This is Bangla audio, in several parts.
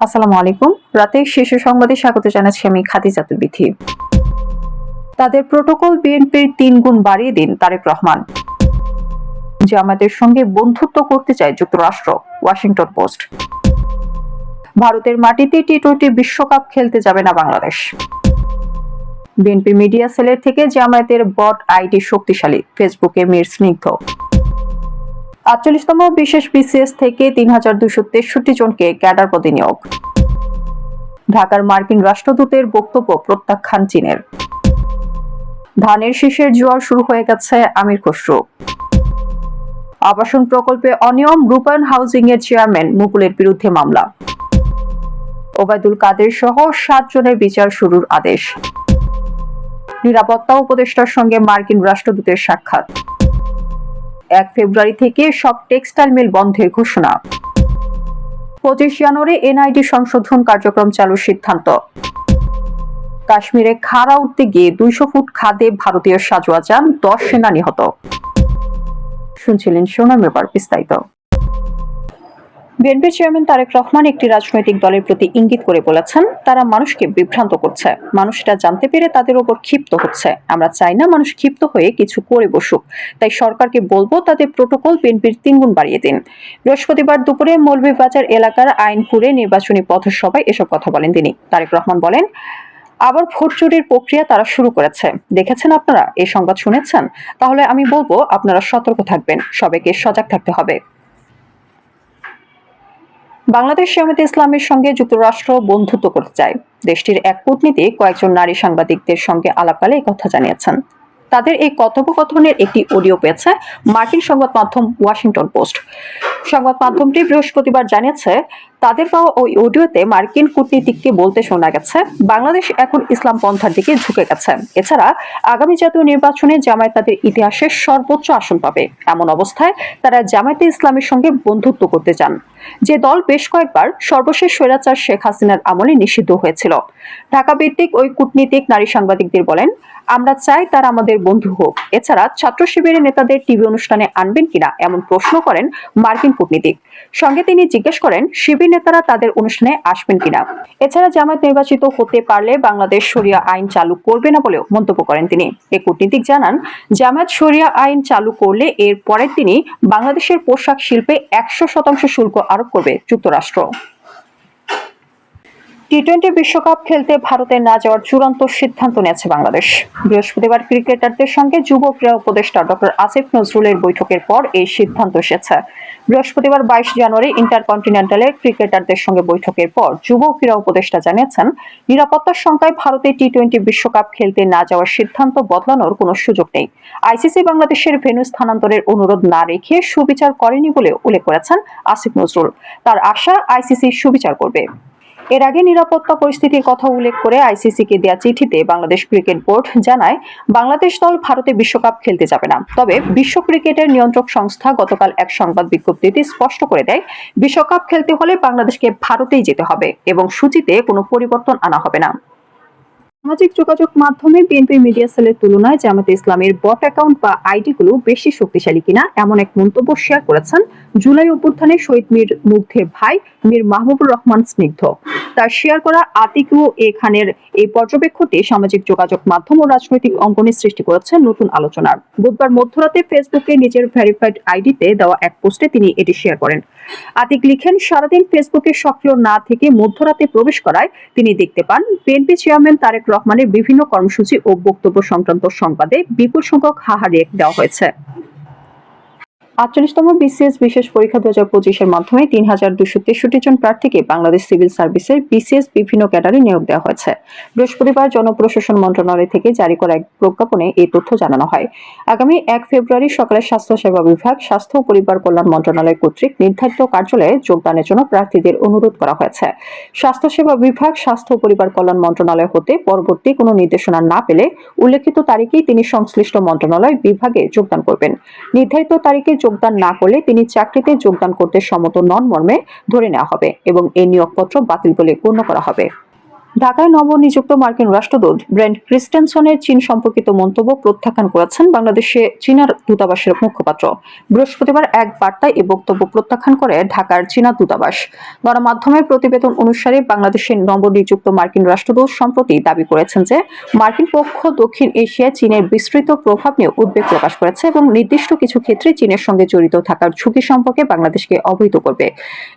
আসসালামু আলাইকুম। রাতের শীর্ষ সংবাদে স্বাগত জানাচ্ছি আমি খাদিজাতুল বিথি। তাদের প্রোটোকল বিএনপির ৩ গুণ বাড়িয়ে দিন তারেক রহমান। জামায়াতের সঙ্গে বন্ধুত্ব করতে চায় যুক্তরাষ্ট্র, ওয়াশিংটন পোস্ট। ভারতের মাটিতে টি-20 বিশ্বকাপ খেলতে যাবে না বাংলাদেশ। বিএনপি মিডিয়া সেলের থেকে জামায়াতের বট আইডি শক্তিশালী, ফেসবুকে মীর স্নিগ্ধ। ৪৮তম বিশেষ বিসিএস থেকে ৩,২৬৩ জনকে ক্যাডার পদে নিয়োগ। ঢাকার মার্কিন রাষ্ট্রদূতের বক্তব্য প্রত্যাখ্যান চীনের। ধানের শীষের জোয়ার শুরু হয়ে গেছে আমির খসরু। আবাসন প্রকল্পে অনিয়ম, রূপায়ণ হাউজিং এর চেয়ারম্যান মুকুলের বিরুদ্ধে মামলা। ওবায়দুল কাদের সহ ৭ জনের বিচার শুরুর আদেশ। নিরাপত্তা উপদেষ্টার সঙ্গে মার্কিন রাষ্ট্রদূতের সাক্ষাৎ। ১ ফেব্রুয়ারি থেকে সব টেক্সটাইল মিল বন্ধের ঘোষণা। ২৫ জানুয়ারি এনআইডি সংশোধন কার্যক্রম চালুর সিদ্ধান্ত। কাশ্মীরে খাড়া উঠতে গিয়ে ২০০ ফুট খাদে ভারতীয় সাজোয়া যান, ১০ সেনা নিহত। শুনছিলেন সোনার ব্যাপার বিস্তারিত। বিএনপির চেয়ারম্যান তারেক রহমান একটি রাজনৈতিক দলের প্রতি ইঙ্গিত করে বলেছেন, তারা মানুষকে বিভ্রান্ত করছে, মানুষটা জানতে পেরে তাদের উপর ক্ষিপ্ত হচ্ছে। আমরা চাই না মানুষ ক্ষিপ্ত হয়ে কিছু করে বসুক, তাই সরকারকে বলবো তাদের প্রোটোকল বিএনপির ৩ গুণ বাড়িয়ে দিন। বৃহস্পতিবার দুপুরে মৌলভীবাজার এলাকার আইনপুরে নির্বাচনী পথসভায় এসব কথা বলেন তিনি। তারেক রহমান বলেন, আবার ভোট চুরির প্রক্রিয়া তারা শুরু করেছে। দেখেছেন আপনারা, এই সংবাদ শুনেছেন? তাহলে আমি বলবো আপনারা সতর্ক থাকবেন, সবাইকে সজাগ থাকতে হবে। বাংলাদেশ জামায়াতে ইসলামের সঙ্গে যুক্তরাষ্ট্র বন্ধুত্ব করতে চায়। দেশটির এক কূটনীতিক কয়েকজন নারী সাংবাদিকদের সঙ্গে আলাপকালে এই কথা জানিয়েছেন। তাদের এই কথোপকথনের একটি অডিও পেয়েছে মার্কিন সংবাদ মাধ্যম ওয়াশিংটন পোস্ট। সংবাদ মাধ্যমটি বৃহস্পতিবার জানিয়েছে, তাদের পাওয়া ওই অডিওতে মার্কিন কূটনীতিককে বলতে শোনা গেছে, বাংলাদেশ এখন ইসলাম পন্থার দিকে ঝুঁকে গেছে। এছাড়া আগামী জাতীয় নির্বাচনে জামায়াত তাদের ইতিহাসের সর্বোচ্চ আসন পাবে। এমন অবস্থায় তারা জামায়াতে ইসলামের সঙ্গে বন্ধুত্ব করতে চান, যে দল বেশ কয়েকবার সর্বশেষ স্বৈরাচার শেখ হাসিনার আমলে নিষিদ্ধ হয়েছিল। ঢাকা ভিত্তিক ওই কূটনীতিক নারী সাংবাদিকদের বলেন, আমরা চাই তারা আমাদের বন্ধু হোক। এছাড়া ছাত্র শিবিরের নেতাদের টিভি অনুষ্ঠানে আনবেন কিনা এমন প্রশ্ন করেন মার্কিন কূটনীতিক। সঙ্গে তিনি জিজ্ঞেস করেন, শিবির নেতারা তাদের অনুষ্ঠানে আসবেন কিনা। এছাড়া জামায়াত নির্বাচিত হতে পারলে বাংলাদেশ শরিয়া আইন চালু করবে না বলেও মন্তব্য করেন তিনি। এই কূটনীতিক জানান, জামায়াত শরিয়া আইন চালু করলে এর পরের দিনই বাংলাদেশের পোশাক শিল্পে ১০০% শুল্ক আরোপ করবে যুক্তরাষ্ট্র। টি-20 বিশ্বকাপ খেলতে ভারতে না যাওয়ার চূড়ান্ত সিদ্ধান্ত নিয়েছে বাংলাদেশ। বৃহস্পতিবার ক্রিকেটারদের সঙ্গে যুব ক্রীড়া উপদেষ্টা ডক্টর আসিফ নজরুলের বৈঠকের পর এই সিদ্ধান্ত এসেছে। বৃহস্পতিবার ২২ জানুয়ারি ইন্টারকন্টিনেন্টালের ক্রিকেটারদের সঙ্গে বৈঠকের পর যুব ক্রীড়া উপদেষ্টা জানিয়েছেন, নিরাপত্তার শঙ্কায় ভারতে টি-20 বিশ্বকাপ খেলতে না যাওয়ার সিদ্ধান্ত বদলানোর কোনো সুযোগ নেই। আইসিসি বাংলাদেশের ভেন্যু স্থানান্তরের অনুরোধ না রেখে সুবিচার করেনি বলে উল্লেখ করেছেন আসিফ নজরুল। তার আশা, আইসিসি সুবিচার করবে। এর আগে নিরাপত্তা পরিস্থিতির কথা উল্লেখ করে আইসিসিকে দেয়া চিঠিতে বাংলাদেশ ক্রিকেট বোর্ড জানায়, বাংলাদেশ দল ভারতে বিশ্বকাপ খেলতে যাবে না। তবে বিশ্ব ক্রিকেটের নিয়ন্ত্রক সংস্থা গতকাল এক সংবাদ বিজ্ঞপ্তিতে স্পষ্ট করে দেয়, বিশ্বকাপ খেলতে হলে বাংলাদেশকে ভারতেই যেতে হবে এবং সূচিতে কোনো পরিবর্তন আনা হবে না। সামাজিক যোগাযোগ মাধ্যমে বিএনপি মিডিয়া সেলের তুলনায় জামায়াতে ইসলামের বট অ্যাকাউন্ট বা আইডিগুলো বেশি শক্তিশালী কিনা এমন এক মন্তব্য শেয়ার করেছেন জুলাই অভ্যুত্থানে শহীদ মীর মুগ্ধের ভাই মীর মাহবুবুর রহমান স্নিগ্ধ। তার শেয়ার করা আতিকু এ খানের এই পর্যবেক্ষণটি সামাজিক যোগাযোগ মাধ্যম ও রাজনৈতিক অঙ্গনে সৃষ্টি করেছে নতুন আলোচনার। বুধবার মধ্যরাতে ফেসবুকে নিজের ভেরিফাইড আইডিতে দেওয়া এক পোস্টে তিনি এটি শেয়ার করেন। আতিক লিখেন, সারাদিন ফেসবুকে সক্রিয় না থেকে মধ্যরাতে প্রবেশ করায় তিনি দেখতে পান বিএনপি চেয়ারম্যান তারেক রহমানের বিভিন্ন কর্মসূচি ও বক্তব্য সংক্রান্ত সংবাদে বিপুল সংখ্যক হাহা রিয়েক্ট দেওয়া হয়েছে। ৪৮তম বিসিএস বিশেষ পরীক্ষা ২০২৫-এর মাধ্যমে ৩,২৬৩ জন প্রার্থীকে বাংলাদেশ সিভিল সার্ভিসের বিসিএস বিভিন্ন ক্যাডারে নিয়োগ দেওয়া হয়েছে। বৃহস্পতিবার জনপ্রশাসন মন্ত্রণালয় থেকে জারি করা এক প্রজ্ঞাপনে এই তথ্য জানানো হয়। আগামী ১ ফেব্রুয়ারি সকালে স্বাস্থ্য সেবা বিভাগ, স্বাস্থ্য ও পরিবার কল্যাণ মন্ত্রণালয় কর্তৃক নির্ধারিত কার্যালয়ে যোগদানের জন্য প্রার্থীদের অনুরোধ করা হয়েছে। স্বাস্থ্য সেবা বিভাগ, স্বাস্থ্য ও পরিবার কল্যাণ মন্ত্রণালয় হতে পরবর্তী কোনো নির্দেশনা না পেলে উল্লেখিত তারিখেই তিনি সংশ্লিষ্ট মন্ত্রণালয় বিভাগে যোগদান করবেন। নির্ধারিত তারিখে যোগদান না করলে তিনি চাকরিতে যোগদান করতে সম্মত নন মর্মে ধরে নেওয়া হবে এবং এই নিয়োগপত্র বাতিল বলে গণ্য করা হবে। ঢাকায় নবনিযুক্ত মার্কিন রাষ্ট্রদূত ব্রেন্ট ক্রিস্টেনসনের চীন সম্পর্কিত মন্তব্য প্রত্যাখ্যান করেছেন বাংলাদেশে চীনা দূতাবাসের মুখপাত্র। বৃহস্পতিবার এক বার্তায় এই বক্তব্য প্রত্যাখ্যান করে ঢাকার চীনা দূতাবাস। গণমাধ্যমের প্রতিবেদন অনুসারে বাংলাদেশের নবনিযুক্ত মার্কিন রাষ্ট্রদূত সম্প্রতি দাবি করেছেন যে মার্কিন পক্ষ দক্ষিণ এশিয়ায় চীনের বিস্তৃত প্রভাব নিয়ে উদ্বেগ প্রকাশ করেছে এবং নির্দিষ্ট কিছু ক্ষেত্রে চীনের সঙ্গে জড়িত থাকার ঝুঁকি সম্পর্কে বাংলাদেশকে অবহিত করবে।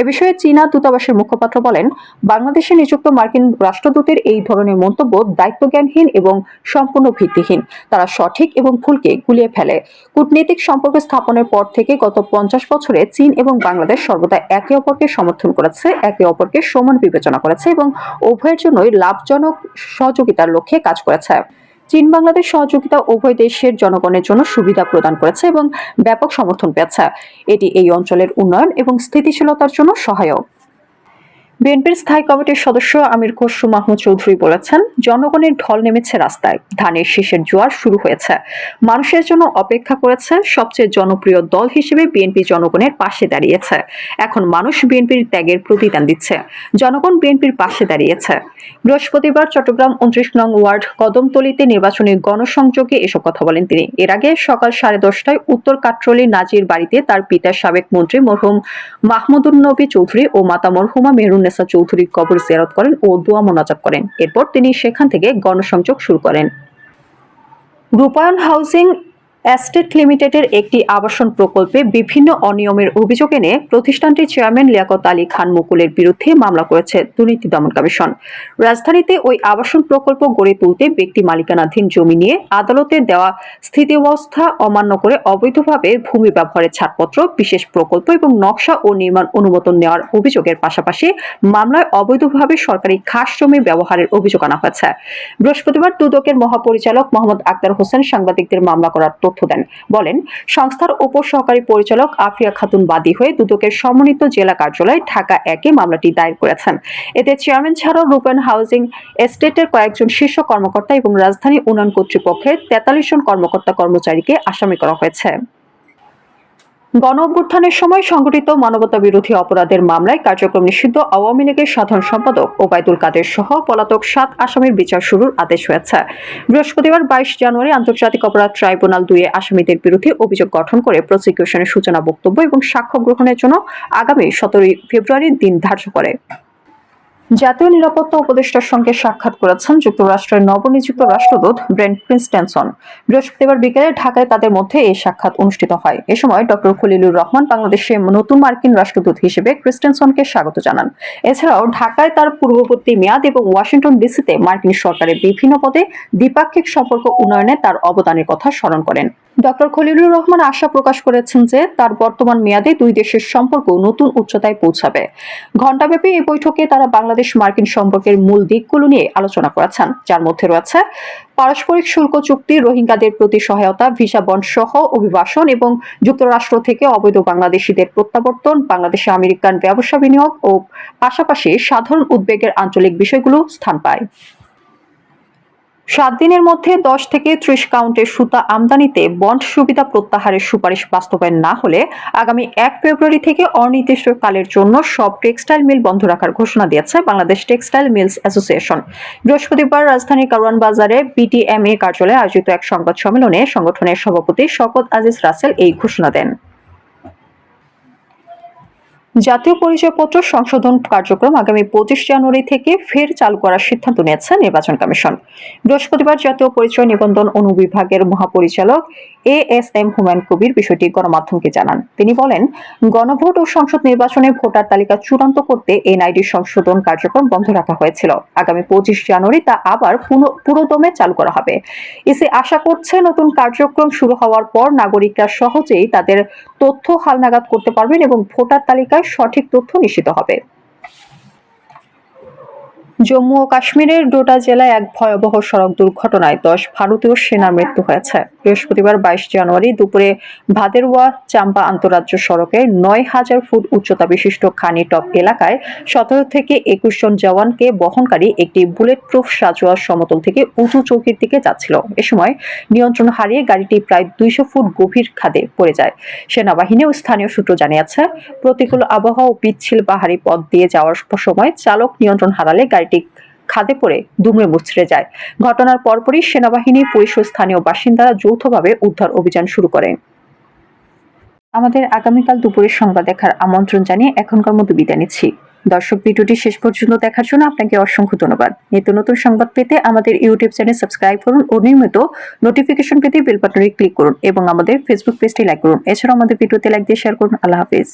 এ বিষয়ে চীনা দূতাবাসের মুখপাত্র বলেন, বাংলাদেশে নিযুক্ত মার্কিন রাষ্ট্রদূতের এই ধরনের মন্তব্য দায়িত্বজ্ঞানহীন এবং সম্পূর্ণ ভিত্তিহীন। তারা সঠিক এবং ভুলকে গুলিয়ে ফেলে। কূটনৈতিক সম্পর্ক স্থাপনের পর থেকে গত 50 বছরে চীন এবং বাংলাদেশ সর্বদা একে অপরকে সমর্থন করেছে, একে অপরকে সমান বিবেচনা করেছে এবং উভয়ের জন্যই লাভজনক সহযোগিতার লক্ষ্যে কাজ করেছে। চীন বাংলাদেশ সহযোগিতা উভয় দেশের জনগণের জন্য সুবিধা প্রদান করেছে এবং ব্যাপক সমর্থন পেয়েছে। এটি এই অঞ্চলের উন্নয়ন এবং স্থিতিশীলতার জন্য সহায়ক। বিএনপির স্থায়ী কমিটির সদস্য আমির খসরু মাহমুদ চৌধুরী বলেছেন, জনগণের ঢল নেমেছে রাস্তায়, ধানের শীষের জোয়ার শুরু হয়েছে, মানুষের জন্য অপেক্ষা করেছে। সবচেয়ে জনপ্রিয় দল হিসেবে বিএনপি জনগণের পাশে দাঁড়িয়েছে। এখন মানুষ বিএনপির ত্যাগের প্রতিদান দিচ্ছে, জনগণ বিএনপির পাশে দাঁড়িয়েছে। বৃহস্পতিবার চট্টগ্রাম 29 নং ওয়ার্ড কদমতলীতে নির্বাচনী গণসংযোগে এসব কথা বলেন তিনি। এর আগে সকাল 10:30টায় উত্তর কাট্রলী নাজির বাড়িতে তার পিতার সাবেক মন্ত্রী মরহুম মাহমুদুন নবী চৌধুরী ও মাতা মরহুমা মেহরুন্নেসা চৌধুরীর কবর জিয়ারত করেন ও দোয়া মোনাজাত করেন। এরপর তিনি সেখান থেকে গণসংযোগ শুরু করেন। রূপায়ণ হাউজিং এস্টেট লিমিটেডের একটি আবাসন প্রকল্পে বিভিন্ন অনিয়মের অভিযোগ এনে প্রতিষ্ঠানটির চেয়ারম্যান লিয়াকত আলী খান মুকুলের বিরুদ্ধে মামলা করেছে দুর্নীতি দমন কমিশন। রাজধানীতে ওই আবাসন প্রকল্প গড়ে তুলতে ব্যক্তি মালিকানাধীন জমি নিয়ে আদালতের দেওয়া স্থিতাবস্থা অমান্য করে অবৈধভাবে ভূমি ব্যবহারের ছাড়পত্র, বিশেষ প্রকল্প এবং নকশা ও নির্মাণ অনুমোদন নেওয়ার অভিযোগের পাশাপাশি মামলায় অবৈধভাবে সরকারি খাস জমি ব্যবহারের অভিযোগ আনা হয়েছে। বৃহস্পতিবার দুদকের মহাপরিচালক মোহাম্মদ আক্তার হোসেন সাংবাদিকদের মামলা করার তথ্য দেন। বলেন, সংস্থার উপ সহকারী পরিচালক আফিয়া খাতুন বাদী হয়ে দুদকের সমন্বিত জেলা কার্যালয় ঢাকা 1-এ মামলাটি দায়ের করেছেন। এতে চেয়ারম্যান ছাড়াও রূপায়ণ হাউজিং এস্টেটের কয়েকজন শীর্ষ কর্মকর্তা এবং রাজধানী উন্নয়ন কর্তৃপক্ষের 43 জন কর্মকর্তা কর্মচারীকে আসামি করা হয়েছে। গণঅভ্যুত্থানের সময় সংঘটিত মানবতা বিরোধী অপরাধের মামলায় কার্যক্রম নিষিদ্ধ আওয়ামী লীগের সাধারণ সম্পাদক ওবায়দুল কাদের সহ পলাতক 7 আসামির বিচার শুরুর আদেশ হয়েছে। বৃহস্পতিবার 22 জানুয়ারি আন্তর্জাতিক অপরাধ ট্রাইব্যুনাল 2 আসামিদের বিরুদ্ধে অভিযোগ গঠন করে প্রসিকিউশনের সূচনা বক্তব্য এবং সাক্ষ্য গ্রহণের জন্য আগামী 17 ফেব্রুয়ারি দিন ধার্য করে। জাতীয় নিরাপত্তা উপদেষ্টার সঙ্গে সাক্ষাৎ করেছেন যুক্তরাষ্ট্রের নবনিযুক্ত রাষ্ট্রদূত ব্রেন্ট ক্রিস্টেনসন। বৃহস্পতিবার বিকেলে ঢাকায় তাদের মধ্যে এই সাক্ষাৎ অনুষ্ঠিত হয়। এ সময় ডক্টর খলিলুর রহমান বাংলাদেশে নতুন মার্কিন রাষ্ট্রদূত হিসেবে ক্রিস্টেনসনকে স্বাগত জানান। এছাড়াও ঢাকায় তার পূর্ববর্তী মেয়াদ এবং ওয়াশিংটন ডিসিতে মার্কিন সরকারের বিভিন্ন পদে দ্বিপাক্ষিক সম্পর্ক উন্নয়নে তার অবদানের কথা স্মরণ করেন। ডক্টর খলিলুর রহমান আশা প্রকাশ করেছেন যে তার বর্তমান মেয়াদে দুই দেশের সম্পর্ক নতুন উচ্চতায় পৌঁছাবে। ঘণ্টাব্যাপী এই বৈঠকে তারা বাংলাদেশ মার্কিন সম্পর্কের মূল দিকগুলো নিয়ে আলোচনা করেছেন, যার মধ্যে রয়েছে পারস্পরিক শুল্ক চুক্তি, রোহিঙ্গাদের প্রতি সহায়তা, ভিসা বন্ড সহ অভিবাসন এবং যুক্তরাষ্ট্র থেকে অবৈধ বাংলাদেশিদের প্রত্যাবর্তন, বাংলাদেশে আমেরিকান ব্যবসা বিনিয়োগ ও পাশাপাশি সাধারণ উদ্বেগের আঞ্চলিক বিষয়গুলো স্থান পায়। 7 দিনের মধ্যে 10 থেকে 30 কাউন্টের সুতা আমদানিতে বন্ড সুবিধা প্রত্যাহারের সুপারিশ বাস্তবায়ন না হলে আগামী 1 ফেব্রুয়ারি থেকে অনির্দিষ্টকালের জন্য সব টেক্সটাইল মিল বন্ধ রাখার ঘোষণা দিয়েছে বাংলাদেশ টেক্সটাইল মিলস অ্যাসোসিয়েশন। বৃহস্পতিবার রাজধানীর কারওয়ান বাজারে বিটিএমএ কার্যালয়ে আয়োজিত এক সংবাদ সম্মেলনে সংগঠনের সভাপতি শওকত আজিজ রাসেল এই ঘোষণা দেন। জাতীয় পরিচয়পত্র সংশোধন কার্যক্রম আগামী 25 জানুয়ারি থেকে ফের চালু করার সিদ্ধান্ত নিয়েছে নির্বাচন কমিশন। বৃহস্পতিবার জাতীয় পরিচয় নিবন্ধন অনুবিভাগের মহাপরিচালক এএসএম হুমায়ুন কবির বিষয়টি গণমাধ্যমকে জানান। তিনি বলেন, গণভোট ও সংসদ নির্বাচনে ভোটার তালিকা চূড়ান্ত করতে এনআইডি সংশোধন কার্যক্রম বন্ধ রাখা হয়েছিল। আগামী 25 জানুয়ারি তা আবার পুরোদমে চালু করা হবে। ইসি আশা করছে নতুন কার্যক্রম শুরু হওয়ার পর নাগরিকরা সহজেই তাদের তথ্য হালনাগাদ করতে পারবেন এবং ভোটার তালিকায় সঠিক তথ্য নিশ্চিত হবে। জম্মু ও কাশ্মীরের ডোডা জেলায় এক ভয়াবহ সড়ক দুর্ঘটনায় 10 ভারতীয় সেনার মৃত্যু হয়েছে। বৃহস্পতিবার 22 জানুয়ারি দুপুরে ভাদেরওয়া চাম্পা আন্তঃরাজ্য সড়কের 9000 ফুট উচ্চতা বিশিষ্ট খানি টপ এলাকায় 17 থেকে 21 জন জওয়ানকে বহনকারী একটি বুলেট প্রুফ সাজোয়া সমতল থেকে উঁচু চৌকির দিকে যাচ্ছিল। এ সময় নিয়ন্ত্রণ হারিয়ে গাড়িটি প্রায় 200 ফুট গভীর খাদে পড়ে যায়। সেনাবাহিনী ও স্থানীয় সূত্র জানিয়েছে, প্রতিকূল আবহাওয়া ও পিচ্ছিল পাহাড়ি পথ দিয়ে যাওয়ার সময় চালক নিয়ন্ত্রণ হারালে গাড়িটি খাদে পড়ে দুমড়ে মুচড়ে যায়। ঘটনার পরপরই সেনাবাহিনী, পুলিশ ও স্থানীয় বাসিন্দারা যৌথভাবে উদ্ধার অভিযান শুরু করে। আমাদের আগামীকাল দুপুরের সংবাদ দেখার আমন্ত্রণ জানিয়ে এখনকার মতো বিদায় নিচ্ছি। দর্শক, ভিডিওটি শেষ পর্যন্ত দেখার জন্য আপনাকে অসংখ্য ধন্যবাদ। নিত্য নতুন সংবাদ পেতে আমাদের ইউটিউব চ্যানেল সাবস্ক্রাইব করুন ও নিয়মিত নোটিফিকেশন পেতে বেল বাটনে ক্লিক করুন এবং আমাদের ফেসবুক পেজটি লাইক করুন। এছাড়াও আমাদের ভিডিওতে লাইক দিয়ে শেয়ার করুন। আল্লাহ হাফেজ।